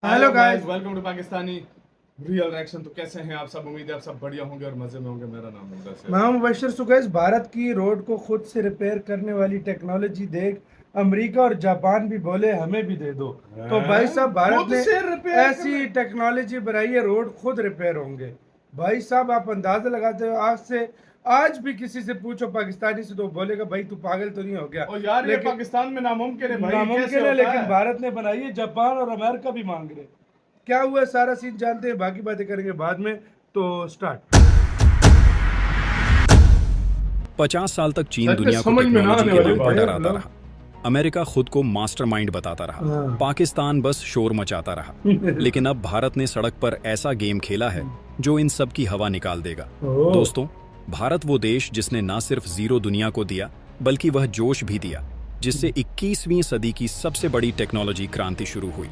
Hello guys, welcome to Pakistani real reaction. तो कैसे हैं आप सब? उम्मीद है आप सब बढ़िया होंगे और मजे में होंगे। मेरा नाम मुदस्सिर है। मैं हूं मुबशर। सुगैस, भारत की रोड को खुद से रिपेयर करने वाली टेक्नोलॉजी देख अमेरिका और जापान भी बोले हमें भी दे दो। तो भाई साहब, भारत खुद ने से रिपेयर ऐसी टेक्नोलॉजी बनाई है, रोड खुद रिपेयर होंगे। भाई साहब, आप अंदाजा लगाते हो, आज भी किसी से पूछो पाकिस्तानी से तो बोलेगा भाई तू पागल तो नहीं हो गया। और यार ये लेकिन पाकिस्तान में नामुमकिन है भाई, नामुमकिन कैसे है, होता लेकिन है? भारत ने बनाई है। जापान और अमेरिका भी मांग रहे। क्या हुआ सारा सीन जानते हैं, बाकी बातें करेंगे बाद में। तो स्टार्ट। 50 साल तक चीन सच में दुनिया को समझ में ना टेक्नोलॉजी आने के वाली नाम पर बात। डराता रहा। अमेरिका खुद को मास्टरमाइंड बताता रहा। हाँ। पाकिस्तान बस शोर मचाता रहा। लेकिन अब भारत ने सड़क पर ऐसा गेम खेला है जो इन सब की हवा निकाल देगा। ओह। दोस्तों, भारत वो देश जिसने ना सिर्फ जीरो दुनिया को दिया, बल्कि वह जोश भी दिया जिससे 21वीं सदी की सबसे बड़ी टेक्नोलॉजी क्रांति शुरू हुई।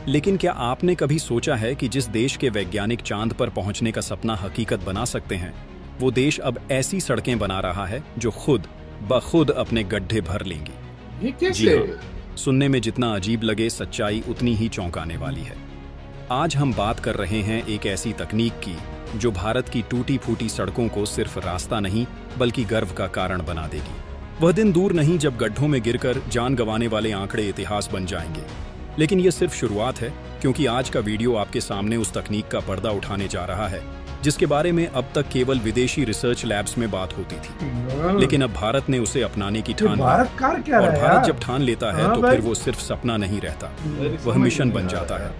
लेकिन क्या आपने कभी सोचा है कि जिस देश के वैज्ञानिक चांद पर पहुंचने का सपना हकीकत बना सकते हैं, वो देश अब ऐसी सड़कें बना रहा है जो खुद ब खुद अपने गड्ढे भर लेंगी। ये जी कैसे? हाँ, सुनने में जितना अजीब लगे, सच्चाई उतनी ही चौंकाने वाली है। आज हम बात कर रहे हैं एक ऐसी तकनीक की जो भारत की टूटी फूटी सड़कों को सिर्फ रास्ता नहीं बल्कि गर्व का कारण बना देगी। वह दिन दूर नहीं जब गड्ढों में गिरकर जान गंवाने वाले आंकड़े इतिहास बन जाएंगे। लेकिन यह सिर्फ शुरुआत है, क्योंकि आज का वीडियो आपके सामने उस तकनीक का पर्दा उठाने जा रहा है जिसके बारे में अब तक केवल विदेशी रिसर्च लैब्स में बात होती थी। लेकिन अब भारत ने उसे अपनाने की ठान ली। भारत कर क्या और रहा है भारत यार? जब ठान लेता है हाँ तो भाई। फिर वो सिर्फ सपना नहीं रहता, वह मिशन बन जाता है।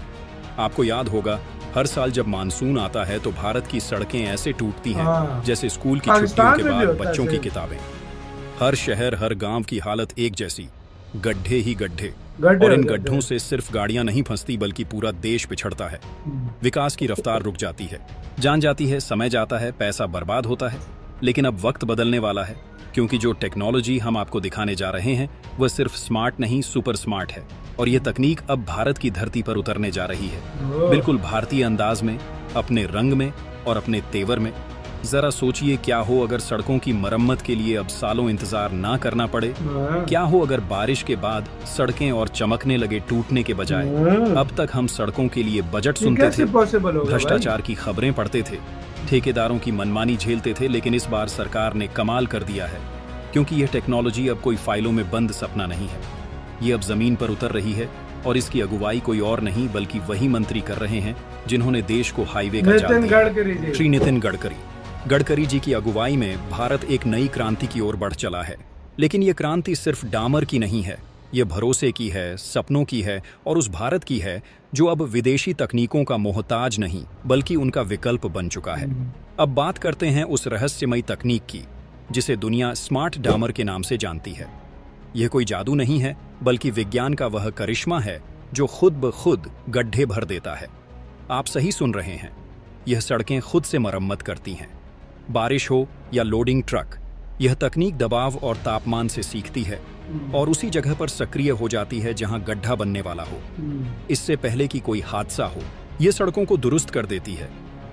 आपको याद होगा, हर साल जब मानसून आता है तो भारत की सड़कें ऐसे टूटती हैं हाँ। जैसे स्कूल की पाकिस्तान छुट्टियों के में भी बाद होता है बच्चों की सेम। किताबें। हर शहर, हर गांव की हालत एक जैसी, गड्ढे ही गड्ढे। गड्ढे और इन हो जाते गड्ढों हैं। से सिर्फ गाड़ियां नहीं फंसती बल्कि पूरा देश पिछड़ता है। विकास की रफ्तार रुक जाती है, जान जाती है, समय जाता है, पैसा बर्बाद होता है। लेकिन अब वक्त बदलने वाला है, क्योंकि जो टेक्नोलॉजी हम आपको दिखाने जा रहे हैं वह सिर्फ स्मार्ट नहीं, सुपर स्मार्ट है। और यह तकनीक अब भारत की धरती पर उतरने जा रही है, ओह। बिल्कुल भारतीय अंदाज में, अपने रंग में और अपने तेवर में। जरा सोचिए, क्या हो अगर सड़कों की मरम्मत के लिए अब सालों इंतजार ना करना पड़े। हाँ। क्या हो अगर बारिश के बाद सड़कें और चमकने लगे टूटने के बजाय। अब तक हम सड़कों के लिए बजट ये सुनते कैसे थे, पॉसिबल होगा भाई? भ्रष्टाचार की खबरें पढ़ते थे, ठेकेदारों की मनमानी झेलते थे। लेकिन इस बार सरकार ने कमाल कर दिया है, क्योंकि यह टेक्नोलॉजी अब कोई फाइलों में बंद सपना नहीं है। ये अब जमीन पर उतर रही है और इसकी अगुवाई कोई और नहीं बल्कि वही मंत्री कर रहे हैं जिन्होंने देश को हाईवे का जाल नितिन दिया। गडकरी जी। श्री नितिन गडकरी जी की अगुवाई में भारत एक नई क्रांति की ओर बढ़ चला है। लेकिन यह क्रांति सिर्फ डामर की नहीं है, यह भरोसे की है, सपनों की है और उस भारत की है जो अब विदेशी तकनीकों का मोहताज नहीं बल्कि उनका विकल्प बन चुका है। अब बात करते हैं उस रहस्यमयी तकनीक की जिसे दुनिया स्मार्ट डामर के नाम से जानती है। यह कोई जादू नहीं है बल्कि विज्ञान का वह करिश्मा है जो खुद ब खुद गड्ढे भर देता है। आप सही सुन रहे हैं, यह सड़कें खुद से मरम्मत करती हैं। बारिश हो या लोडिंग ट्रक, यह तकनीक दबाव और तापमान से सीखती है और उसी जगह पर सक्रिय हो जाती है जहां गड्ढा बनने वाला हो। इससे पहले कि कोई हादसा हो, यह सड़कों को दुरुस्त कर देती है।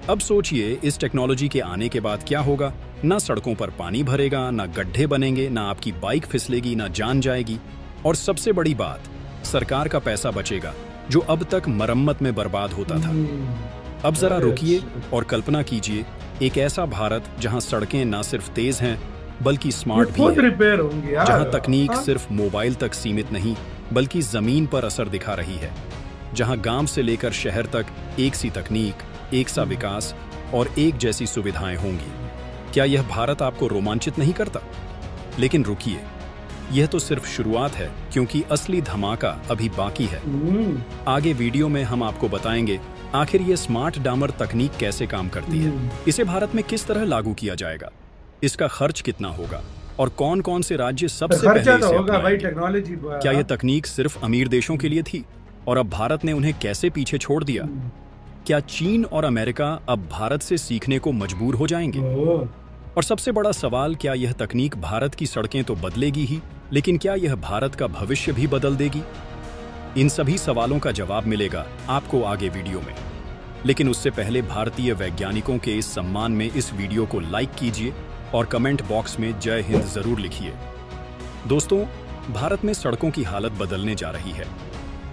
अब सोचिए, इस टेक्नोलॉजी के आने के बाद क्या होगा। ना सड़कों पर पानी भरेगा, ना गड्ढे बनेंगे, ना आपकी बाइक फिसलेगी, ना जान जाएगी। और सबसे बड़ी बात, सरकार का पैसा बचेगा जो अब तक मरम्मत में बर्बाद होता था। अब जरा रुकिए और कल्पना कीजिए, एक ऐसा भारत जहां सड़कें ना सिर्फ तेज हैं बल्कि स्मार्ट भी खुद हैं, रिपेयर होंगी यार। जहां तकनीक हाँ। सिर्फ मोबाइल तक सीमित नहीं बल्कि जमीन पर असर दिखा रही है, जहां गांव से लेकर शहर तक एक सी तकनीक, एक सा विकास और एक जैसी सुविधाएं होंगी। क्या यह भारत आपको रोमांचित नहीं करता? लेकिन रुकिए, यह तो सिर्फ शुरुआत है, क्योंकि असली धमाका अभी बाकी है। आगे वीडियो में हम आपको बताएंगे आखिर ये स्मार्ट डामर तकनीक कैसे काम करती है, इसे भारत में किस तरह लागू किया जाएगा, इसका खर्च कितना होगा और कौन कौन से राज्य सबसे खर्चा पहले तो इसे होगा भाई अपनाएंगे। टेक्नोलॉजी पर। क्या यह तकनीक सिर्फ अमीर देशों के लिए थी और अब भारत ने उन्हें कैसे पीछे छोड़ दिया? क्या चीन और अमेरिका अब भारत से सीखने को मजबूर हो जाएंगे? ओह। और सबसे बड़ा सवाल, क्या यह तकनीक भारत की सड़कें तो बदलेगी ही, लेकिन क्या यह भारत का भविष्य भी बदल देगी? इन सभी सवालों का जवाब मिलेगा आपको आगे वीडियो में। लेकिन उससे पहले भारतीय वैज्ञानिकों के इस सम्मान में इस वीडियो को लाइक कीजिए और कमेंट बॉक्स में जय हिंद जरूर लिखिए। दोस्तों, भारत में सड़कों की हालत बदलने जा रही है।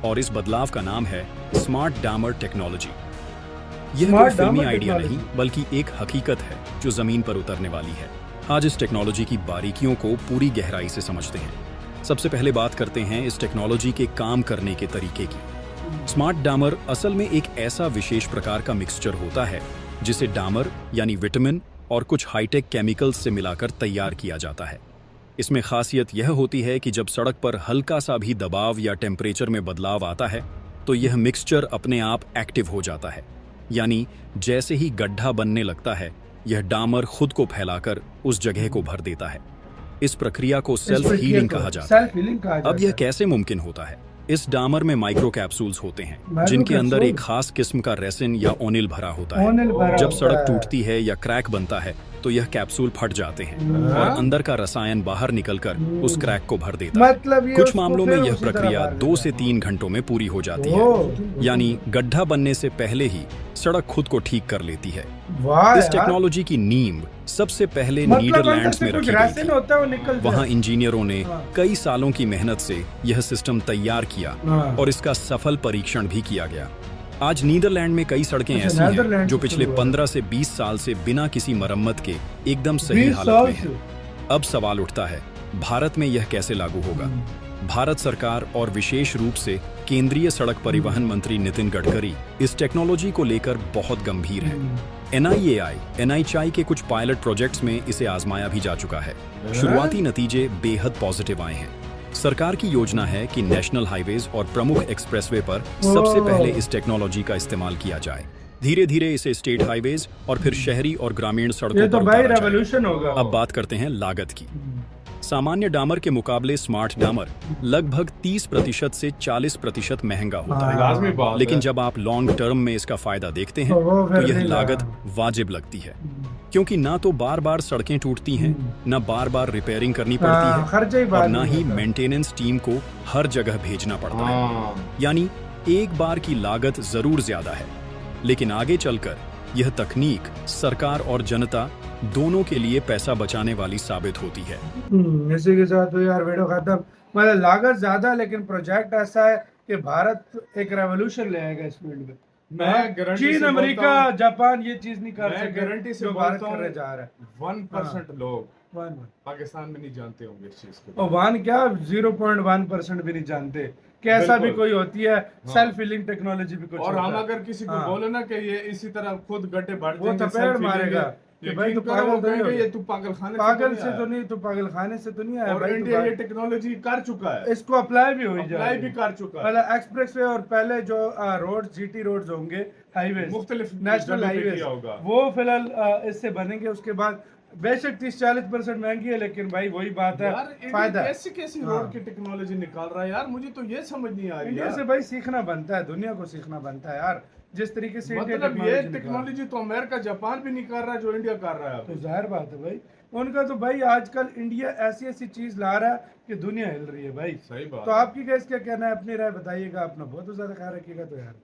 और इस बदलाव का नाम है स्मार्ट डामर टेक्नोलॉजी। यह कोई स्मार्ट फिल्मी डामर आइडिया टेक्नोलॉजी। नहीं बल्कि एक हकीकत है जो जमीन पर उतरने वाली है। आज इस टेक्नोलॉजी की बारीकियों को पूरी गहराई से समझते हैं। सबसे पहले बात करते हैं इस टेक्नोलॉजी के काम करने के तरीके की। स्मार्ट डामर असल में एक ऐसा विशेष प्रकार का मिक्सचर होता है जिसे डामर यानी विटामिन और कुछ हाईटेक केमिकल्स से मिलाकर तैयार किया जाता है। इसमें खासियत यह होती है कि जब सड़क पर हल्का सा भी दबाव या टेम्परेचर में बदलाव आता है तो यह मिक्सचर अपने आप एक्टिव हो जाता है, यानी जैसे ही गड्ढा बनने लगता है यह डामर खुद को फैलाकर उस जगह को भर देता है। इस प्रक्रिया को सेल्फ हीलिंग कहा जाता है। अब यह कैसे मुमकिन होता है? इस डामर में माइक्रो कैप्सूल्स होते हैं जिनके अंदर एक खास किस्म का रेसिन या ओनिल भरा होता है। जब सड़क टूटती है या क्रैक बनता है तो यह कैप्सूल फट जाते हैं और अंदर का रसायन बाहर निकलकर उस क्रैक को भर देता है। मतलब ये कुछ उसको मामलों में फिर यह उसी तरह प्रक्रिया भर 2 से देता 3 घंटों में पूरी हो जाती ओह। है, यानी गड्ढा बनने से पहले ही सड़क खुद को ठीक कर लेती है। वाह इस यार। टेक्नोलॉजी की नींव सबसे पहले मतलब अंदर नीदरलैंड्स से में कुछ रखी गई राशन थी। होता है वो निकल जाए। वहाँ इंजीनियरों ने हाँ। कई सालों की मेहनत से यह सिस्टम तैयार किया हाँ। और इसका सफल परीक्षण भी किया गया। आज नीदरलैंड में कई सड़कें अच्छा, ऐसी हैं नीदरलैंड जो से पिछले शुरू हुआ। 15 से 20 साल से बिना किसी मरम्मत के एकदम सही 20 हालत साल में से। हैं। अब सवाल उठता है, भारत में यह कैसे लागू होगा? भारत सरकार और विशेष रूप से केंद्रीय सड़क परिवहन मंत्री नितिन गडकरी इस टेक्नोलॉजी को लेकर बहुत गंभीर है। NHAI के कुछ पायलट प्रोजेक्ट्स में इसे आजमाया भी जा चुका है। शुरुआती नतीजे बेहद पॉजिटिव आए हैं। सरकार की योजना है कि नेशनल हाईवेज और प्रमुख एक्सप्रेसवे पर सबसे पहले इस टेक्नोलॉजी का इस्तेमाल किया जाए। धीरे धीरे इसे स्टेट हाईवेज और फिर शहरी और ग्रामीण ये सड़कों तो पर भाई उतारा जाएगा। रेवोल्यूशन होगा। अब बात करते हैं लागत की। सामान्य डामर के मुकाबले स्मार्ट डामर लगभग 30% से 40% महंगा होता है। लाजमी बात लेकिन है। जब आप लॉन्ग टर्म में इसका फायदा देखते हैं तो वो तो फिर यह नहीं लागत लगा। वाजिब लगती है, क्योंकि ना तो बार बार सड़कें टूटती हैं, ना बार बार रिपेयरिंग करनी पड़ती हाँ, खर्चा ही है और बाद ना में ही होता है। मेंटेनेंस टीम को हर जगह भेजना पड़ता है। हाँ। यानी एक बार की लागत जरूर ज्यादा है, लेकिन आगे चलकर यह तकनीक सरकार और जनता दोनों के लिए पैसा बचाने वाली साबित होती है। इसी के साथ तो यार वीडियो खत्म। मतलब लागत ज्यादा है, लेकिन प्रोजेक्ट ऐसा है कि भारत एक रेवोल्यूशन ले आएगा इस फील्ड में। मैं गारंटी चीन, से अमेरिका, बोलता हूं- जापान ये चीज नहीं कर मैं सके गारंटी से जो भारत बोलता हूं, करने जा रहा है। 1% लोग वन पाकिस्तान में नहीं जानते होंगे इस चीज को। और वन क्या 0.1% भी नहीं जानते कि ऐसा भी बिल्कुल। कोई होती है। सेल्फ हीलिंग टेक्नोलॉजी भी कुछ और होता हम है। अगर किसी को हाँ। बोले ना कि ये इसी तरह खुद गड्ढे भर वो देंगे, थपेड़ self-healing मारेगा है, कि भाई यकीन तू करो पागल वो तो नहीं कहेंगे हो। ये तू पागलखाने पागल से से तो नहीं, तो पागल खाने से तो नहीं आया और भाई। इंडिया ये टेक्नोलॉजी कर चुका है, इसको अप्लाई भी हो अप्लाई भी कर चुका है। मतलब एक्सप्रेस वे और पहले जो रोड GT रोड्स होंगे, हाईवे मुख्तलिफ नेशनल जगहों पे हाईवे किया होगा। वो फिलहाल इससे बनेंगे। उसके बाद बेशक 30-40% महंगी है, लेकिन भाई वही बात है, यार इंडिया फायदा। कैसी कैसी हाँ। रोड की टेक्नोलॉजी निकाल रहा है यार, मुझे तो ये समझ नहीं आ रही इंडिया यार। से भाई सीखना बनता है, दुनिया को सीखना बनता है यार। जिस तरीके से इंडिया मतलब ये टेक्नोलॉजी निकाल- टेक्नोलॉजी तो अमेरिका जापान भी नहीं कर रहा जो इंडिया कर रहा है तो अभी। जाहिर बात है भाई, उनका तो भाई आजकल इंडिया ऐसी ऐसी चीज ला रहा है कि दुनिया हिल रही है भाई। सही बात तो है। आपकी क्या इसका कहना है? अपनी राय बताइएगा। अपना बहुत ज्यादा ख्याल रखिएगा तो यार।